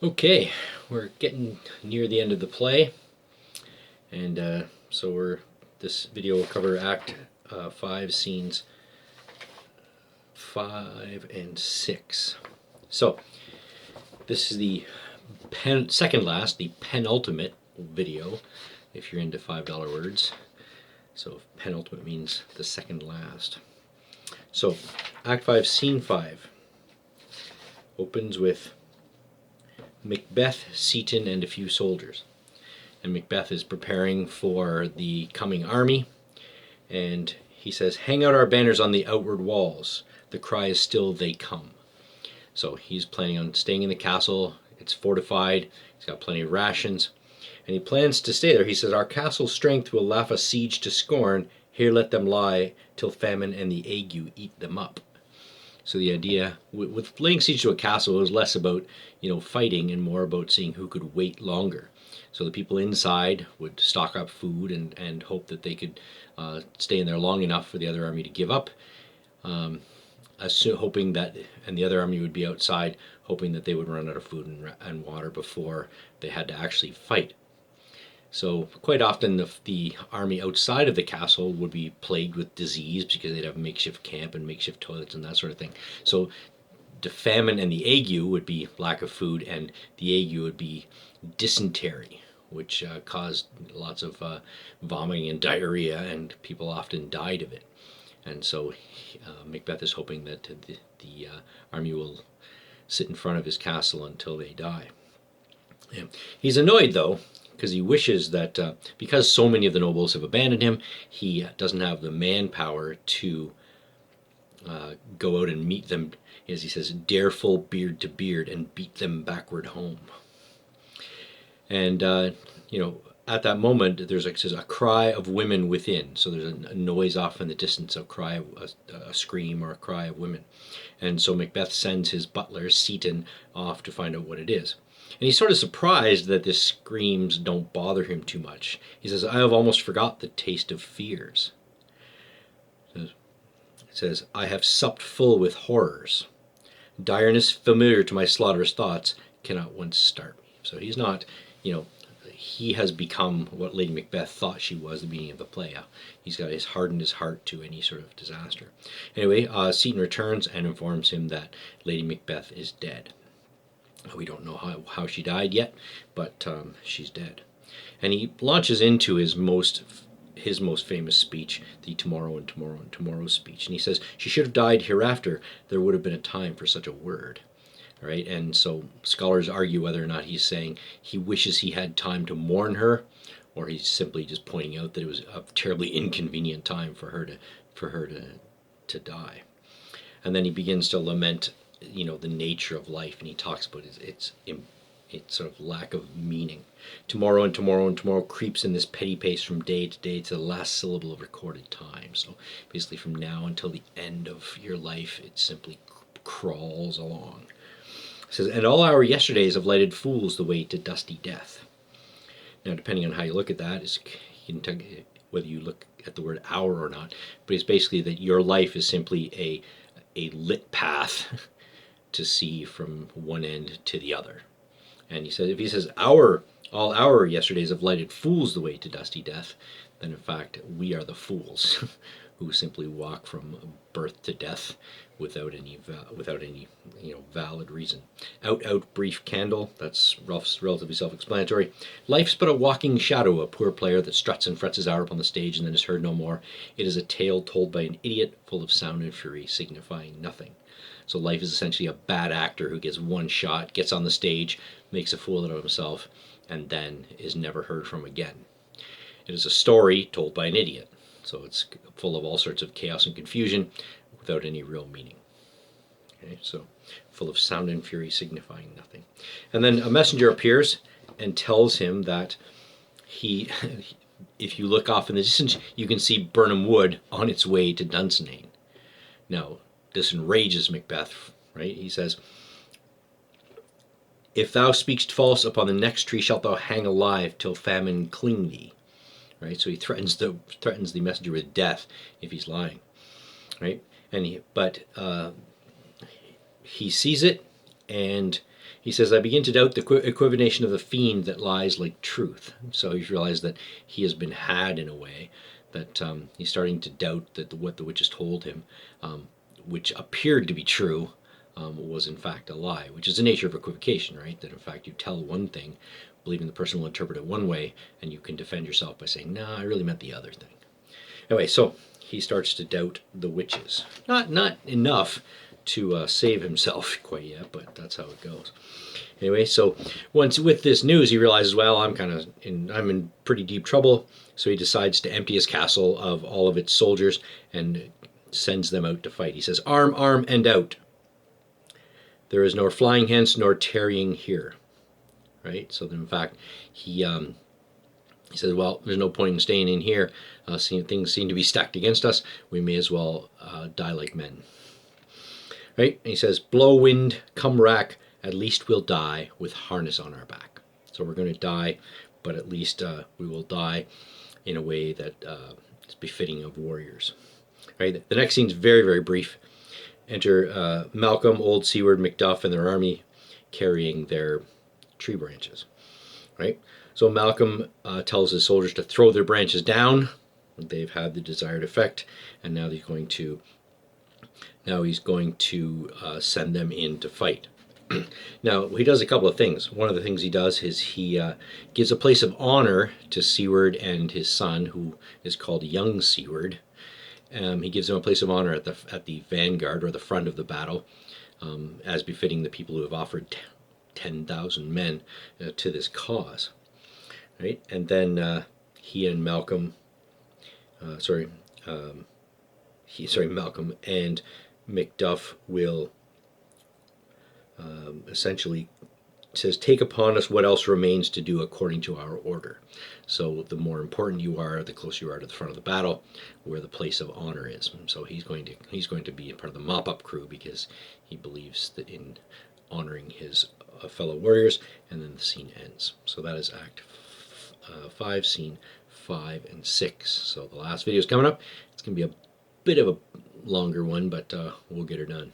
Okay, we're getting near the end of the play, and this video will cover Act 5, scenes 5 and 6. So this is the second last, the penultimate video, if you're into $5 words. So penultimate means the second last. So Act 5, Scene 5 opens with Macbeth, Seaton, and a few soldiers. And Macbeth is preparing for the coming army, and he says, "Hang out our banners on the outward walls. The cry is still, they come." So he's planning on staying in the castle. It's fortified. He's got plenty of rations. And he plans to stay there. He says, "Our castle's strength will laugh a siege to scorn. Here let them lie till famine and the ague eat them up." So the idea with laying siege to a castle was less about fighting and more about seeing who could wait longer. So the people inside would stock up food and hope that they could stay in there long enough for the other army to give up, hoping that, and the other army would be outside, hoping that they would run out of food and water before they had to actually fight. So quite often the army outside of the castle would be plagued with disease because they'd have makeshift camp and makeshift toilets and that sort of thing. So the famine and the ague would be lack of food, and the ague would be dysentery, which caused lots of vomiting and diarrhea, and people often died of it. And so Macbeth is hoping that the army will sit in front of his castle until they die. Yeah. He's annoyed, though, because he wishes that because so many of the nobles have abandoned him, he doesn't have the manpower to go out and meet them, as he says, "dareful beard to beard, and beat them backward home." And at that moment, there's a cry of women within. So there's a noise off in the distance, a scream or a cry of women. And so Macbeth sends his butler Seaton off to find out what it is. And he's sort of surprised that the screams don't bother him too much. He says, "I have almost forgot the taste of fears." It says, "I have supped full with horrors. Direness familiar to my slaughterous thoughts cannot once start me." So he's not, he has become what Lady Macbeth thought she was at the beginning of the play. He's hardened his heart to any sort of disaster. Anyway, Seaton returns and informs him that Lady Macbeth is dead. We don't know how she died yet, but she's dead. And he launches into his most famous speech, the "tomorrow and tomorrow and tomorrow" speech. And he says, "She should have died hereafter. There would have been a time for such a word." All right? And so scholars argue whether or not he's saying he wishes he had time to mourn her, or he's simply just pointing out that it was a terribly inconvenient time for her to die. And then he begins to lament the nature of life, and he talks about its sort of lack of meaning. Tomorrow and tomorrow and tomorrow creeps in this petty pace from day to day to the last syllable of recorded time. So basically from now until the end of your life, it simply crawls along. It says, "And all our yesterdays have lighted fools the way to dusty death." Now, depending on how you look at that, whether you look at the word hour or not, but it's basically that your life is simply a lit path to see from one end to the other. And if he says all our yesterdays have lighted fools the way to dusty death, then in fact we are the fools who simply walk from birth to death without any valid reason. Out brief candle, that's relatively self-explanatory. Life's but a walking shadow, a poor player that struts and frets his hour upon the stage and then is heard no more. It is a tale told by an idiot, full of sound and fury, signifying nothing. So life is essentially a bad actor who gets one shot, gets on the stage, makes a fool out of himself, and then is never heard from again. It is a story told by an idiot. So it's full of all sorts of chaos and confusion without any real meaning. Okay, so full of sound and fury, signifying nothing. And then a messenger appears and tells him that if you look off in the distance, you can see Birnam Wood on its way to Dunsinane. Now, this enrages Macbeth, right? He says, "If thou speakst false, upon the next tree shalt thou hang alive till famine cling thee." Right? So he threatens the messenger with death if he's lying. Right? But he sees it, and He says, I begin to doubt the equivocation of the fiend that lies like truth. So he's realized that he has been had in a way, that he's starting to doubt that what the witches told him, which appeared to be true, was in fact a lie, which is the nature of equivocation, right? That in fact you tell one thing, believing the person will interpret it one way, and you can defend yourself by saying, no, I really meant the other thing. Anyway, so he starts to doubt the witches. Not enough to save himself quite yet, but that's how it goes. Anyway, so once with this news, he realizes, well, I'm in pretty deep trouble. So he decides to empty his castle of all of its soldiers and sends them out to fight. He says, arm, arm, and out. There is nor flying hence nor tarrying here. Right? So then, in fact, he says, well, there's no point in staying in here. Things seem to be stacked against us. We may as well die like men. Right? And he says, blow wind, come rack, at least we'll die with harness on our back. So we're going to die, but at least we will die in a way that is befitting of warriors. Right? The next scene's very, very brief. Enter Malcolm, Old Seward, Macduff, and their army carrying their tree branches. Right? So Malcolm tells his soldiers to throw their branches down. They've had the desired effect, and now he's going to send them in to fight. Now, he does a couple of things. One of the things he does is he gives a place of honor to Seward and his son, who is called young Seward. He gives them a place of honor at the vanguard, or the front of the battle, as befitting the people who have offered 10,000 men to this cause. Right? And then he and Malcolm, Malcolm and Macduff will essentially says, take upon us what else remains to do according to our order. So the more important you are, the closer you are to the front of the battle, where the place of honor is. So he's going to be a part of the mop-up crew, because he believes that in honoring his fellow warriors. And then the scene ends. So that is Act 5, Scene 5 and 6. So the last video is coming up. It's going to be a bit of a longer one, but we'll get her done.